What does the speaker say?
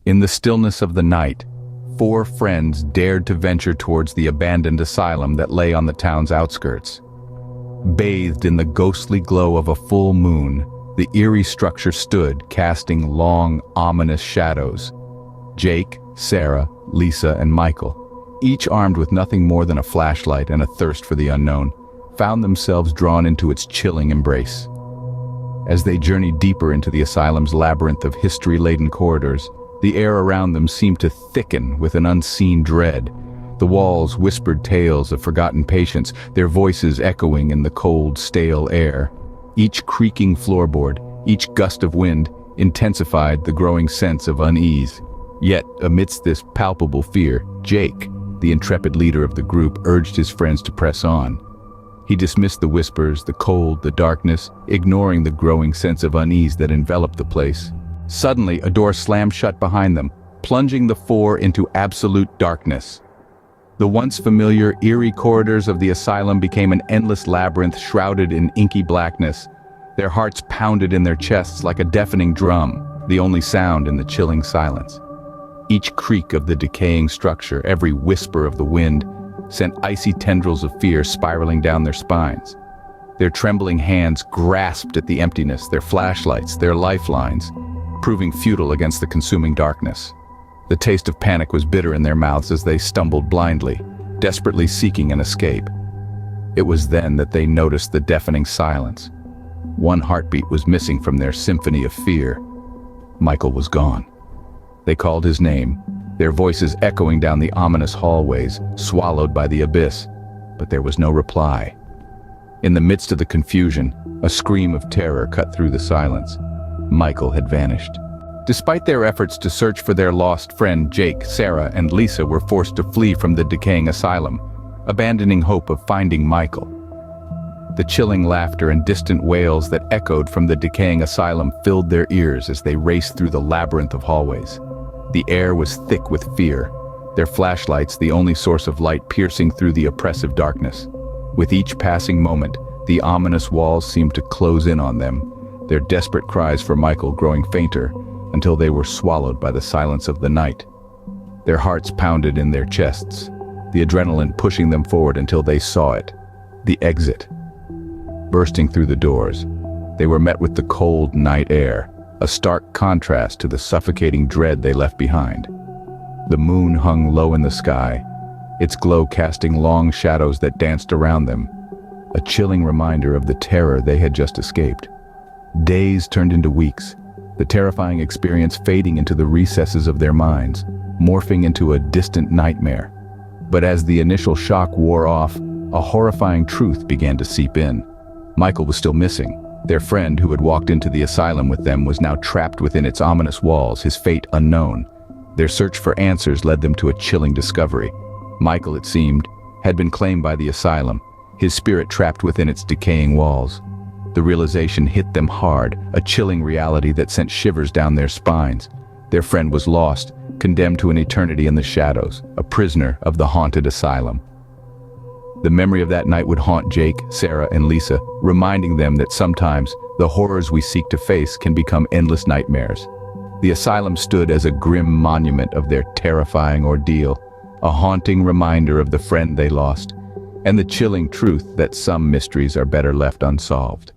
In the stillness of the night, four friends dared to venture towards the abandoned asylum that lay on the town's outskirts. Bathed in the ghostly glow of a full moon, the eerie structure stood, casting long, ominous shadows. Jake, Sarah, Lisa, and Michael, each armed with nothing more than a flashlight and a thirst for the unknown, found themselves drawn into its chilling embrace. As they journeyed deeper into the asylum's labyrinth of history-laden corridors, the air around them seemed to thicken with an unseen dread. The walls whispered tales of forgotten patients, their voices echoing in the cold, stale air. Each creaking floorboard, each gust of wind, intensified the growing sense of unease. Yet, amidst this palpable fear, Jake, the intrepid leader of the group, urged his friends to press on. He dismissed the whispers, the cold, the darkness, ignoring the growing sense of unease that enveloped the place. Suddenly, a door slammed shut behind them, plunging the four into absolute darkness. The once familiar, eerie corridors of the asylum became an endless labyrinth shrouded in inky blackness. Their hearts pounded in their chests like a deafening drum, the only sound in the chilling silence. Each creak of the decaying structure, every whisper of the wind, sent icy tendrils of fear spiraling down their spines. Their trembling hands grasped at the emptiness, their flashlights, their lifelines, proving futile against the consuming darkness. The taste of panic was bitter in their mouths as they stumbled blindly, desperately seeking an escape. It was then that they noticed the deafening silence. One heartbeat was missing from their symphony of fear. Michael was gone. They called his name, their voices echoing down the ominous hallways, swallowed by the abyss, but there was no reply. In the midst of the confusion, a scream of terror cut through the silence. Michael had vanished. Despite their efforts to search for their lost friend, Jake, Sarah, and Lisa were forced to flee from the decaying asylum, abandoning hope of finding Michael. The chilling laughter and distant wails that echoed from the decaying asylum filled their ears as they raced through the labyrinth of hallways. The air was thick with fear, their flashlights the only source of light piercing through the oppressive darkness. With each passing moment, the ominous walls seemed to close in on them, their desperate cries for Michael growing fainter until they were swallowed by the silence of the night. Their hearts pounded in their chests, the adrenaline pushing them forward until they saw it, the exit. Bursting through the doors, they were met with the cold night air, a stark contrast to the suffocating dread they left behind. The moon hung low in the sky, its glow casting long shadows that danced around them, a chilling reminder of the terror they had just escaped. Days turned into weeks, the terrifying experience fading into the recesses of their minds, morphing into a distant nightmare. But as the initial shock wore off, a horrifying truth began to seep in. Michael was still missing. Their friend who had walked into the asylum with them was now trapped within its ominous walls, his fate unknown. Their search for answers led them to a chilling discovery. Michael, it seemed, had been claimed by the asylum, his spirit trapped within its decaying walls. The realization hit them hard, a chilling reality that sent shivers down their spines. Their friend was lost, condemned to an eternity in the shadows, a prisoner of the haunted asylum. The memory of that night would haunt Jake, Sarah, and Lisa, reminding them that sometimes the horrors we seek to face can become endless nightmares. The asylum stood as a grim monument of their terrifying ordeal, a haunting reminder of the friend they lost, and the chilling truth that some mysteries are better left unsolved.